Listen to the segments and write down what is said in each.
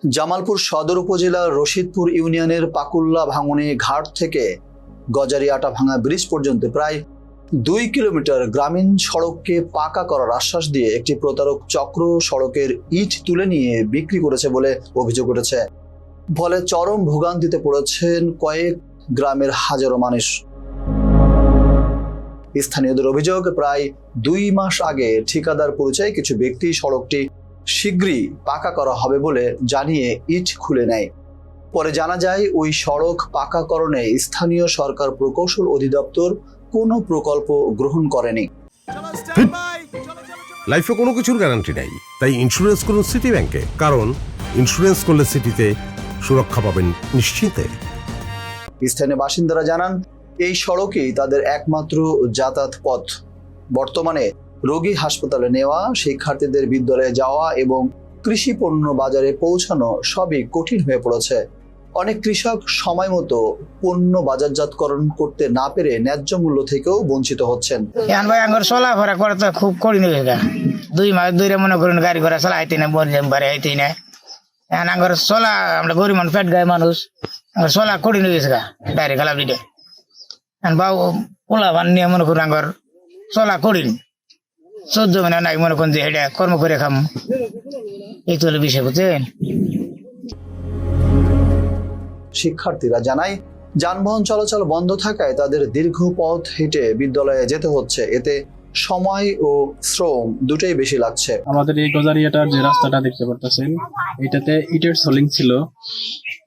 জামালপুর সদর উপজেলার রশিদপুর ইউনিয়নের পাকুল্লা ভাঙনী ঘাট থেকে গজারিয়াটা ভাঙা ব্রিজ পর্যন্ত প্রায় 2 কিলোমিটার গ্রামীণ সড়ককে পাকা করার আশ্বাস দিয়ে একটি প্রতারক চক্র সড়কের ইট তুলে নিয়ে বিক্রি করেছে বলে অভিযোগ উঠেছে। ফলে চরম ভোগান্তিতে পড়েছেন কয়েক গ্রামের হাজারো মানুষ। স্থানীয়দের অভিযোগ, প্রায় 2 মাস আগে ঠিকাদার পরিচয়ে কিছু ব্যক্তি সড়কটি শীঘ্রই পাকা করা হবে বলে জানিয়ে ইট খুলে নেয়। পরে জানা যায় ওই সড়ক পাকাকরণে স্থানীয় সরকার প্রকৌশল অধিদপ্তর কোনো প্রকল্প গ্রহণ করেনি। লাইফে কোনো কিছুর গ্যারান্টি নাই, তাই ইন্স্যুরেন্স করুন সিটি ব্যাংকে, কারণ ইন্স্যুরেন্স করলে সিটিতে সুরক্ষা পাবেন নিশ্চিন্তে। স্থানীয় বাসিন্দারা জানান, এই সড়কই তাদের একমাত্র যাতায়াত পথ। বর্তমানে রোগী হাসপাতালে নেওয়া, শিক্ষার্থীদের বিদ্যালয়ে যাওয়া এবং কৃষি পণ্য বাজারে পৌঁছানো সবই কঠিন হয়ে পড়েছে। অনেক কৃষক সময় মতো পণ্য বাজারজাতকরণ করতে না পেরে ন্যায্য মূল্য থেকেও বঞ্চিত হচ্ছেন। চলাফেরা করতে খুব কঠিন হয়ে গেছে। 2 মাস ধরে মনে করুন গাড়ি ঘোড়া চালাইতে না, বাড়ি আইতে না। এখন আঙ্গর চলা, আমরা গরিব মানুষ, পেট গায়ে মানুষ, চলা কঠিন হয়ে গেছে ডাইরেক্ট খালাপ দিতে। বাবু পোলা বান নিয়ে মনে করুন আঙ্গর চলা কঠিন। 14 মহিনা নাই মনে করুন যে এটা কর্ম করে খাম, এই তো হলো বিষয়, বুঝছেন। শিক্ষার্থীরা জানায়, যানবাহন চলাচল বন্ধ থাকায় তাদের দীর্ঘ পথ হেঁটে বিদ্যালয়ে যেতে হচ্ছে। এতে সময় ও শ্রম দুটোই বেশি লাগছে। আমাদের এই গজারিয়াটার যে রাস্তাটা দেখতে পারতেছেন, এটাতে ইটের সোলিং ছিল।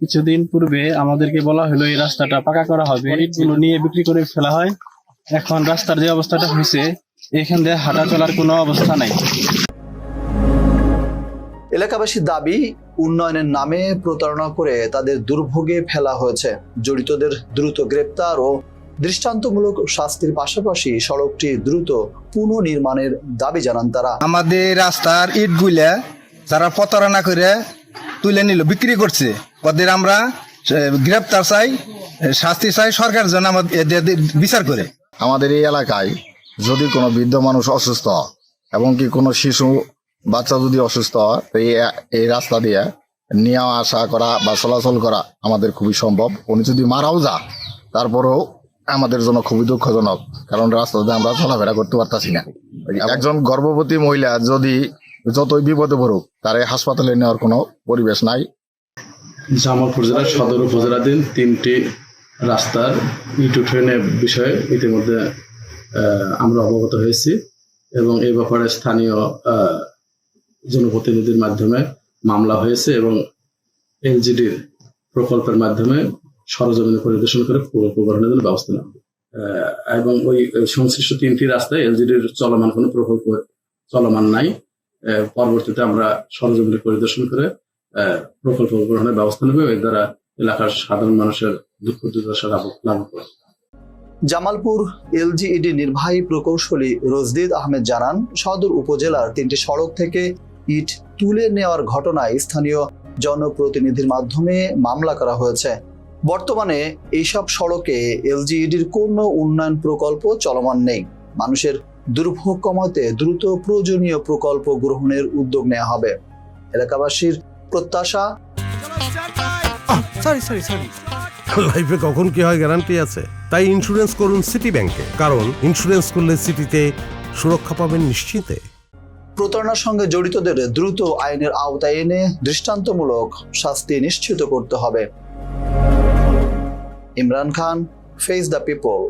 কিছুদিন পূর্বে আমাদেরকে বলা হলো এই রাস্তাটা পাকা করা হবে, ইটগুলো নিয়ে বিক্রি করে ফেলা হয়। এখন রাস্তার যে অবস্থাটা হয়েছে, এখান দিয়ে হাঁটা চলার কোনো অবস্থা নাই। এলাকাবাসীর দাবি, উন্নয়নের নামে প্রতারণা করে তাদের দুর্ভোগে ফেলা হয়েছে। জড়িতদের দ্রুত গ্রেপ্তার ও দৃষ্টান্তমূলক শাস্তির পাশাপাশি সড়কটি দ্রুত পুনর্নির্মাণের দাবি জানান তারা। আমাদের রাস্তার ইটগুলা যারা প্রতারণা করে তুলে নিল, বিক্রি করছে, ওদের আমরা গ্রেপ্তার চাই, শাস্তি চাই। সরকার যেন আমাদের বিচার করে। আমাদের এই এলাকায় যদি কোনো বৃদ্ধ মানুষ অসুস্থ এবং কি কোনো শিশু বাচ্চা যদি অসুস্থ হয়, এই রাস্তা দিয়ে নিয়ে আসা করা বা চলাচল করা আমাদের খুবই সম্ভব। উনি যদি মারাও যা, তারপরেও আমাদের জন্য খুবই দুঃখজনক, কারণ রাস্তাতে আমরা চলাফেরা করতে পারতাছি না। একজন গর্ভবতী মহিলা যদি যতই বিপদে পড়ুক, তার হাসপাতালে নেওয়ার কোনো পরিবেশ নাই। জামালপুর জেলার সদর উপজেলাধীন 3টি রাস্তার ইট উঠোনের বিষয়ে ইতিমধ্যে আমরা অবগত হয়েছি এবং এই ব্যাপারে স্থানীয় জনপ্রতিনিধির মাধ্যমে মামলা হয়েছে এবং এলজিডির প্রকল্পের মাধ্যমে সরজমিনে পরিদর্শন করে প্রকল্প গ্রহণের জন্য ব্যবস্থা নেওয়া হবে। এবং ওই সংশ্লিষ্ট 3টি রাস্তায় এলজিডির চলমান কোনো প্রকল্প চলমান নাই। পরবর্তীতে আমরা সরজমিনে পরিদর্শন করে প্রকল্প গ্রহণের ব্যবস্থা নেব। এর দ্বারা এলাকার সাধারণ মানুষের দুঃখ দুর্দশা লাভ করবে। জামালপুর এলজিইডি নির্বাহী প্রকৌশলী রজদিদ আহমেদ জানান, সদর উপজেলার 3টি সড়ক থেকে ইট তুলে নেওয়ার ঘটনায় স্থানীয় জনপ্রতিনিধির মাধ্যমে মামলা করা হয়েছে। বর্তমানে এইসব সড়কে এলজিইডির কোনো উন্নয়ন প্রকল্প চলমান নেই। মানুষের দুর্ভোগ কমাতে দ্রুত প্রয়োজনীয় প্রকল্প গ্রহণের উদ্যোগ নেওয়া হবে। এলাকাবাসীর প্রত্যাশা, লাইফে কখন কি হয় গ্যারান্টি আছে, তাই ইন্স্যুরেন্স করুন সিটি ব্যাংকে, কারণ ইন্স্যুরেন্স করলে সিটিতে সুরক্ষা পাবেন নিশ্চিন্তে। প্রতারণার সঙ্গে জড়িতদের দ্রুত আইনের আওতায় এনে দৃষ্টান্তমূলক শাস্তি নিশ্চিত করতে হবে। Imran Khan, face the people.